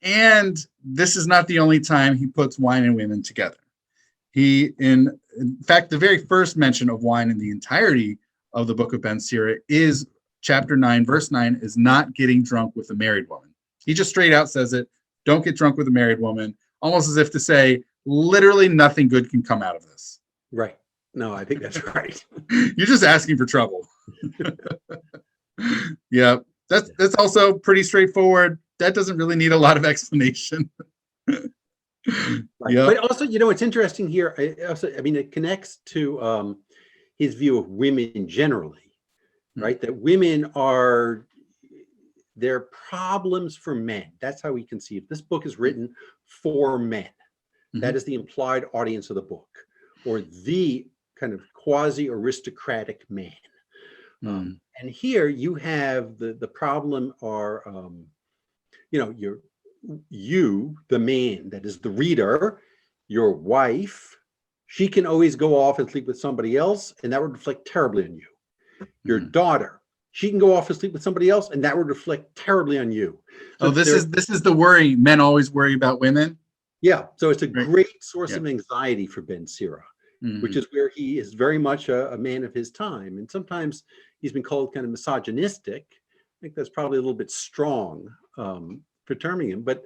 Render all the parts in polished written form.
And this is not the only time he puts wine and women together. In fact, the very first mention of wine in the entirety of the book of Ben Sira is chapter 9, verse 9, is not getting drunk with a married woman. He just straight out says it, don't get drunk with a married woman, almost as if to say, literally nothing good can come out of this. Right. No, I think that's right. You're just asking for trouble. Yeah, that's also pretty straightforward. That doesn't really need a lot of explanation. Right. Yeah. But also, it's interesting here. It connects to his view of women generally, right? That women they're problems for men. That's how we conceive. This book is written for men. That is the implied audience of the book, or the kind of quasi-aristocratic man. And here you have the problem are, you, the man, that is the reader, your wife, she can always go off and sleep with somebody else, and that would reflect terribly on you. Your daughter, she can go off and sleep with somebody else, and that would reflect terribly on you. So this is the worry. Men always worry about women. Yeah, so it's a great source of anxiety for Ben Sira, which is where he is very much a man of his time. And sometimes he's been called kind of misogynistic. I think that's probably a little bit strong for terming him. But,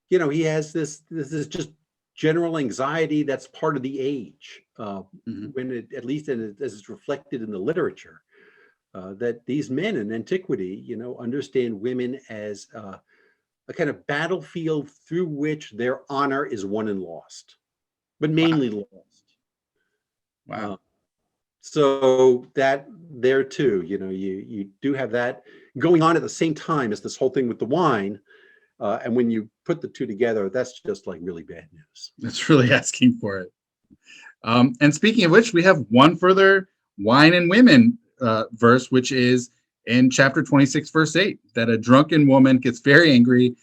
he has this is just general anxiety that's part of the age, when it, at least as it's reflected in the literature, that these men in antiquity, understand women as a kind of battlefield through which their honor is won and lost, but mainly lost. Wow. So that there too, you do have that going on at the same time as this whole thing with the wine. And when you put the two together, that's just like really bad news. That's really asking for it. And speaking of which, we have one further wine and women verse, which is in chapter 26, verse 8, that a drunken woman gets very angry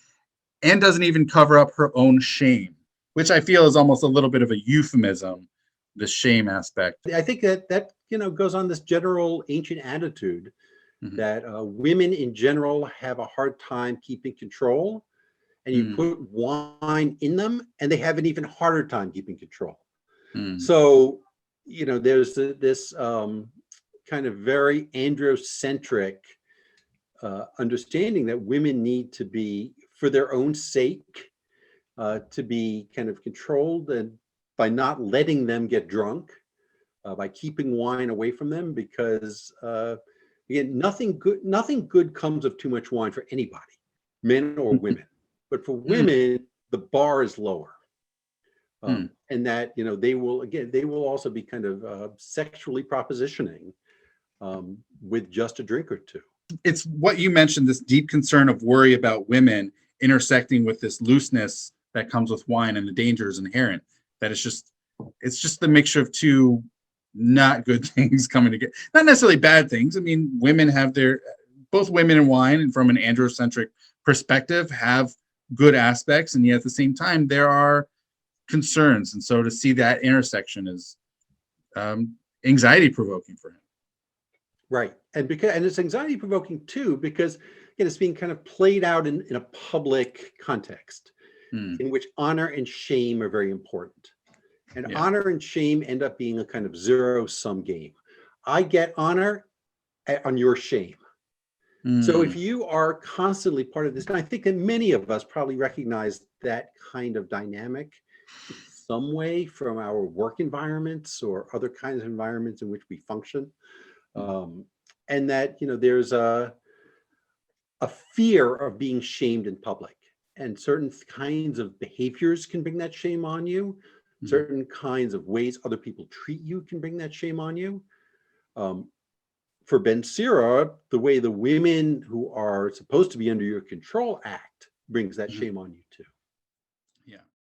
and doesn't even cover up her own shame, which I feel is almost a little bit of a euphemism, the shame aspect. I think that goes on this general ancient attitude that women in general have a hard time keeping control, and you put wine in them and they have an even harder time keeping control. So, there's this kind of very androcentric understanding that women need to be, for their own sake, to be kind of controlled, and by not letting them get drunk, by keeping wine away from them, because again, nothing good comes of too much wine for anybody, men or women. But for women, the bar is lower. And that, they will also be kind of sexually propositioning with just a drink or two. It's what you mentioned, this deep concern of worry about women intersecting with this looseness that comes with wine and the dangers inherent. That it's just the mixture of two not good things coming together. Not necessarily bad things. I mean, women have both women and wine, and from an androcentric perspective, have good aspects, and yet at the same time there are concerns. And so to see that intersection is anxiety provoking for him. Right. And it's anxiety provoking too, because it's being kind of played out in a public context in which honor and shame are very important. And honor and shame end up being a kind of zero-sum game. I get honor on your shame. So if you are constantly part of this, and I think that many of us probably recognize that kind of dynamic in some way from our work environments or other kinds of environments in which we function. And that, there's a fear of being shamed in public, and certain kinds of behaviors can bring that shame on you. Certain kinds of ways other people treat you can bring that shame on you. For Ben Sira, the way the women who are supposed to be under your control act brings that shame on you too.